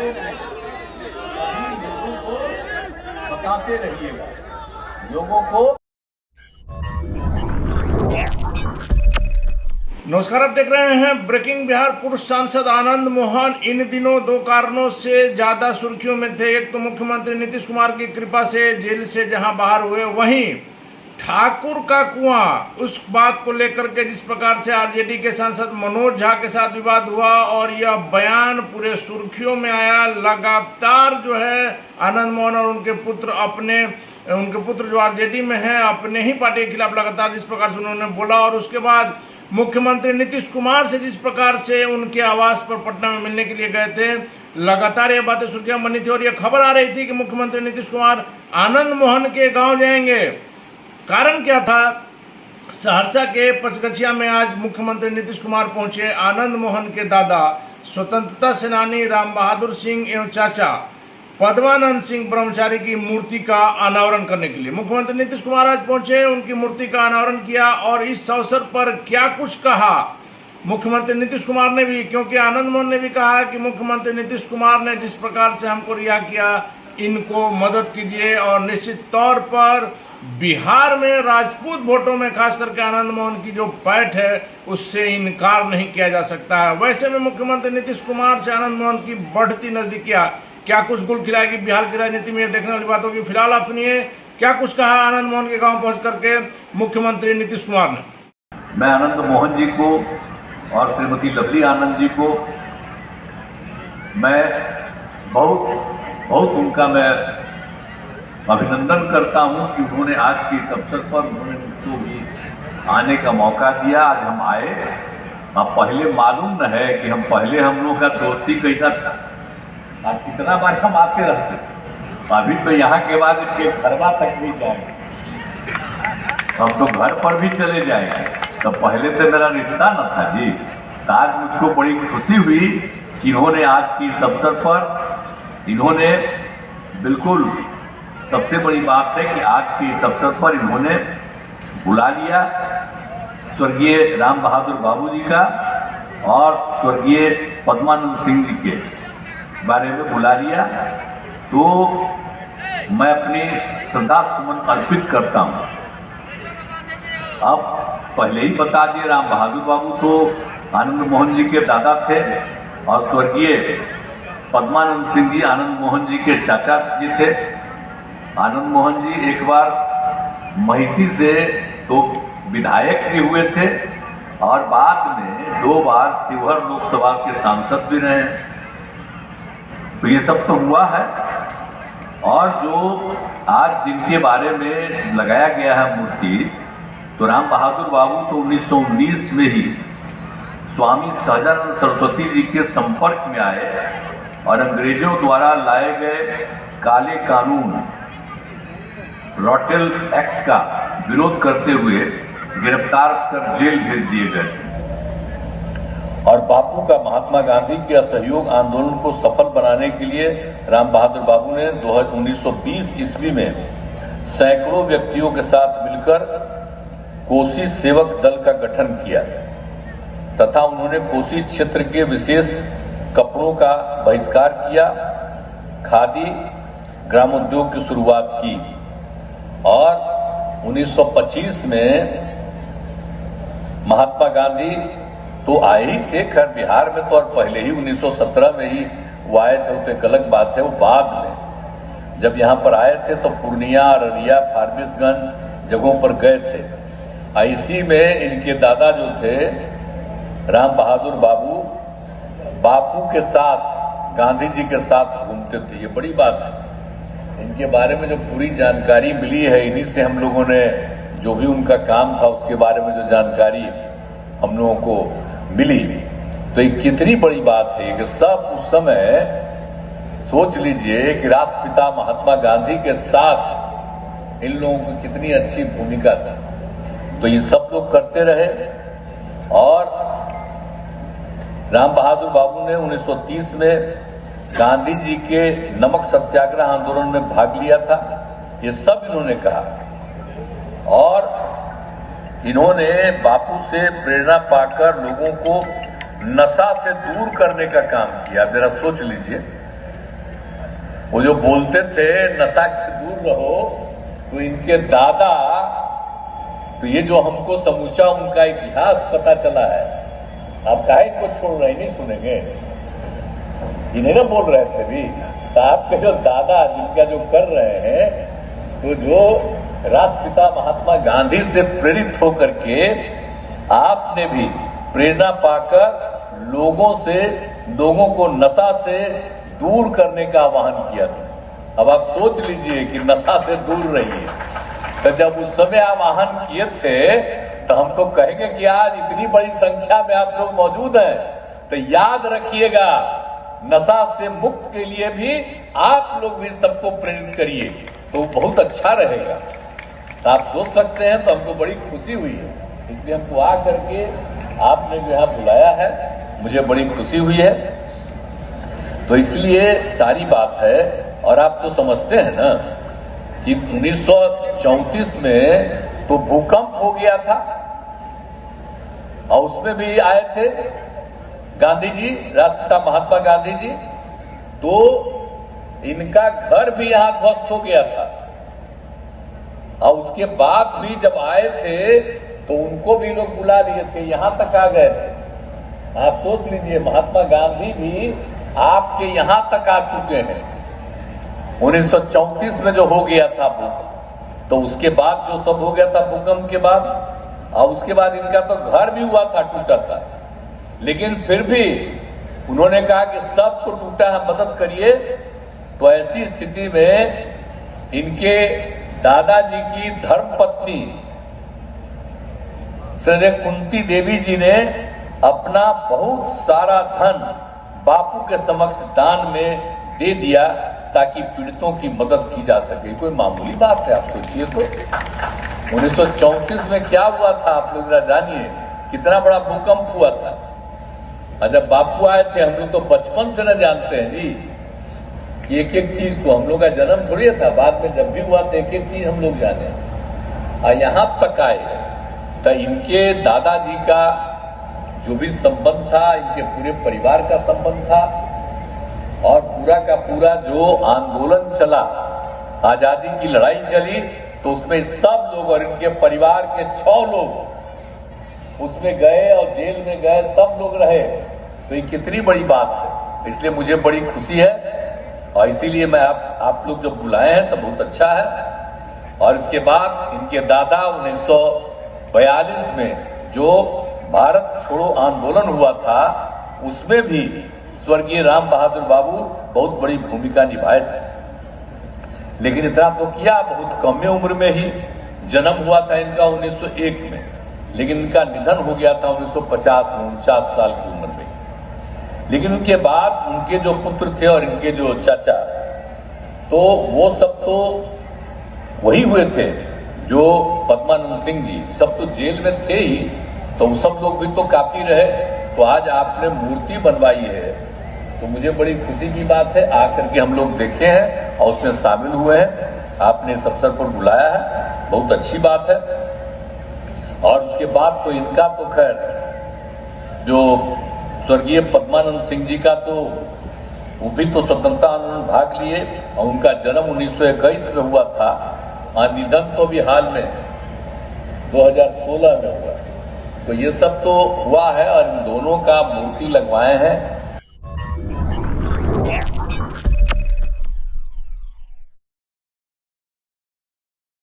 भूलते नहीं, लोगों को बताते रहिएगा, लोगों को। नमस्कार, आप देख रहे हैं ब्रेकिंग बिहार। पूर्व सांसद आनंद मोहन इन दिनों दो कारणों से ज्यादा सुर्खियों में थे। एक तो मुख्यमंत्री नीतीश कुमार की कृपा से जेल से जहां बाहर हुए, वहीं ठाकुर का कुआं, उस बात को लेकर के जिस प्रकार से आरजेडी के सांसद मनोज झा के साथ विवाद हुआ और यह बयान पूरे सुर्खियों में आया। लगातार जो है आनंद मोहन और उनके पुत्र जो आरजेडी में हैं, अपने ही पार्टी के खिलाफ लगातार जिस प्रकार से उन्होंने बोला, और उसके बाद मुख्यमंत्री नीतीश कुमार से जिस प्रकार से उनके आवास पर पटना में मिलने के लिए गए थे, लगातार ये बातें सुर्खियां बनी थी। और ये खबर आ रही थी कि मुख्यमंत्री नीतीश कुमार आनंद मोहन के गांव जाएंगे। कारण क्या था? सहरसा के पचगछिया में आज मुख्यमंत्री नीतीश कुमार पहुंचे आनंद मोहन के दादा स्वतंत्रता सेनानी राम बहादुर सिंह एवं चाचा पद्मानंद सिंह ब्रह्मचारी की मूर्ति का अनावरण करने के लिए। मुख्यमंत्री नीतीश कुमार आज पहुंचे, उनकी मूर्ति का अनावरण किया। और इस अवसर पर क्या कुछ कहा मुख्यमंत्री नीतीश कुमार ने भी, क्योंकि आनंद मोहन ने भी कहा कि मुख्यमंत्री नीतीश कुमार ने जिस प्रकार से हमको रिहा किया, इनको मदद कीजिए। और निश्चित तौर पर बिहार में राजपूत वोटों में खास करके आनंद मोहन की जो पैठ है, उससे इनकार नहीं किया जा सकता है। वैसे में मुख्यमंत्री नीतीश कुमार से आनंद मोहन की बढ़ती नजदीकियां क्या कुछ गुल खिलाएगी बिहार की राजनीति में, ये देखने वाली बात होगी। फिलहाल आप सुनिए क्या कुछ कहा आनंद मोहन के गांव पहुंच करके मुख्यमंत्री नीतीश कुमार ने। मैं आनंद मोहन जी को और श्रीमती लवली आनंद जी को मैं बहुत उनका मैं अभिनंदन करता हूं कि उन्होंने आज के इस अवसर पर उन्होंने मुझको भी आने का मौका दिया। आज हम आए। अब पहले मालूम न है कि हम लोग का दोस्ती कैसा था। अब कितना बार हम आते रहते थे। अभी तो यहाँ के बाद इनके घरवा तक भी जाएंगे, हम तो घर पर भी चले जाएंगे। तो पहले तो मेरा रिश्ता न था जी। तो आज मुझको बड़ी खुशी हुई कि इन्होंने आज की इस अवसर पर इन्होंने बिल्कुल सबसे बड़ी बात है कि आज के इस अवसर पर इन्होंने बुला लिया स्वर्गीय राम बहादुर बाबू जी का और स्वर्गीय पद्मानंद सिंह जी के बारे में बुला लिया। तो मैं अपनी श्रद्धा सुमन अर्पित करता हूँ। अब पहले ही बता दिए, राम बहादुर बाबू तो आनंद मोहन जी के दादा थे और स्वर्गीय पद्मानंद सिंह जी आनंद मोहन जी के चाचा जी थे। आनंद मोहन जी एक बार महिषी से तो विधायक भी हुए थे और बाद में 2 बार शिवहर लोकसभा के सांसद भी रहे। तो ये सब तो हुआ है। और जो आज जिनके बारे में लगाया गया है मूर्ति, तो राम बहादुर बाबू तो 1919 में ही स्वामी सहजानंद सरस्वती जी के संपर्क में आए और अंग्रेजों द्वारा लाए गए काले कानून रॉटेल एक्ट का विरोध करते हुए गिरफ्तार कर जेल भेज दिए गए। और बापू का महात्मा गांधी के असहयोग आंदोलन को सफल बनाने के लिए राम बहादुर बाबू ने 1920 ईस्वी में सैकड़ों व्यक्तियों के साथ मिलकर कोसी सेवक दल का गठन किया तथा उन्होंने कोसी क्षेत्र के विशेष कपड़ों का बहिष्कार किया, खादी ग्रामोद्योग की शुरुआत की। और 1925 में महात्मा गांधी तो आए ही थे, खैर बिहार में तो और पहले ही 1917 में ही वो आए थे, वो तो एक अलग बात है। वो बाद में जब यहाँ पर आए थे तो पूर्णिया, अररिया, फारबिसगंज जगहों पर गए थे। इसी में इनके दादा जो थे राम बहादुर बापू के साथ गांधी जी के साथ घूमते थे। ये बड़ी बात है। इनके बारे में जो पूरी जानकारी मिली है, इन्हीं से हम लोगों ने जो भी उनका काम था उसके बारे में जो जानकारी हम लोगों को मिली, तो ये कितनी बड़ी बात है कि सब उस समय सोच लीजिए कि राष्ट्रपिता महात्मा गांधी के साथ इन लोगों की कितनी अच्छी भूमिका थी। तो ये सब लोग करते रहे। और राम बहादुर बाबू ने 1930 में गांधी जी के नमक सत्याग्रह आंदोलन में भाग लिया था। ये सब इन्होंने कहा और इन्होंने बापू से प्रेरणा पाकर लोगों को नशा से दूर करने का काम किया। जरा सोच लीजिए वो जो बोलते थे नशा से दूर रहो, तो इनके दादा, तो ये जो हमको समूचा उनका इतिहास पता चला है। आप काहे को छोड़ रहे, नहीं सुनेंगे? इन्हें ना बोल रहे थे भी, तो आपके जो दादा जिनका जो कर रहे हैं, तो जो राष्ट्रपिता महात्मा गांधी से प्रेरित होकर के आपने भी प्रेरणा पाकर लोगों को नशा से दूर करने का आह्वान किया था। अब आप सोच लीजिए कि नशा से दूर रहिए, तो जब उस समय आप आह्वान किए थे, तो हम तो कहेंगे कि आज इतनी बड़ी संख्या में आप लोग मौजूद हैं, तो याद रखिएगा, नशा से मुक्त के लिए भी आप लोग भी सबको प्रेरित करिए, तो बहुत अच्छा रहेगा। तो आप सोच सकते हैं, तो हमको बड़ी खुशी हुई है, इसलिए हमको आ करके आपने जो यहाँ बुलाया है, मुझे बड़ी खुशी हुई है। तो इसलिए सारी बात है। और आप तो समझते हैं ना कि 1934 में तो भूकंप हो गया था, और उसमें भी आए थे गांधी जी, राष्ट्रपिता महात्मा गांधी जी, तो इनका घर भी यहां ध्वस्त हो गया था। और उसके बाद भी जब आए थे, तो उनको भी लोग बुला लिए थे, यहां तक आ गए थे। आप सोच लीजिए, महात्मा गांधी भी आपके यहां तक आ चुके हैं। 1934 में जो हो गया था भूकंप, तो उसके बाद जो सब हो गया था भूकंप के बाद, और उसके बाद इनका तो घर भी हुआ था, टूटा था, लेकिन फिर भी उन्होंने कहा कि सबको टूटा है, मदद करिए। तो ऐसी स्थिति में इनके दादाजी की धर्मपत्नी श्री कुंती देवी जी ने अपना बहुत सारा धन बापू के समक्ष दान में दे दिया, ताकि पीड़ितों की मदद की जा सके। कोई मामूली बात है, आप सोचिए तो। 1934 में क्या हुआ था, आप लोग जानिए, कितना बड़ा भूकंप हुआ था। और जब बापू आए थे, हम लोग तो बचपन से न जानते हैं जी कि एक एक चीज को, हम लोग का जन्म थोड़ी था, बाद में जब भी हुआ तो एक एक चीज हम लोग जाने। और यहां तक आए, तो इनके दादाजी का जो भी संबंध था, इनके पूरे परिवार का संबंध था, और पूरा का पूरा जो आंदोलन चला, आजादी की लड़ाई चली, तो उसमें सब लोग और इनके परिवार के 6 लोग उसमें गए और जेल में गए, सब लोग रहे। तो ये कितनी बड़ी बात है, इसलिए मुझे बड़ी खुशी है। और इसीलिए मैं आप लोग जब बुलाए हैं तो बहुत अच्छा है। और इसके बाद इनके दादा 1942 में जो भारत छोड़ो आंदोलन हुआ था, उसमें भी स्वर्गीय राम बहादुर बाबू बहुत बड़ी भूमिका निभाए थे। लेकिन इतना तो किया, बहुत कम उम्र में ही जन्म हुआ था इनका 1901 में, लेकिन इनका निधन हो गया था 1950 में, 49 साल की उम्र में। लेकिन उनके बाद उनके जो पुत्र थे और इनके जो चाचा, तो वो सब तो वही हुए थे जो पद्मानंद सिंह जी, सब तो जेल में थे ही, तो वो सब लोग भी तो काफी रहे। तो आज आपने मूर्ति बनवाई है, तो मुझे बड़ी खुशी की बात है। आकर के हम लोग देखे हैं और उसमें शामिल हुए हैं, आपने इस अवसर पर बुलाया है, बहुत अच्छी बात है। और उसके बाद तो इनका तो खैर जो स्वर्गीय पद्मानंद सिंह जी का, तो वो भी तो स्वतंत्रता आंदोलन भाग लिए, और उनका जन्म 1921 में हुआ था, और निधन तो भी हाल में 2016 में हुआ। तो ये सब तो हुआ है, और इन दोनों का मूर्ति लगवाए हैं।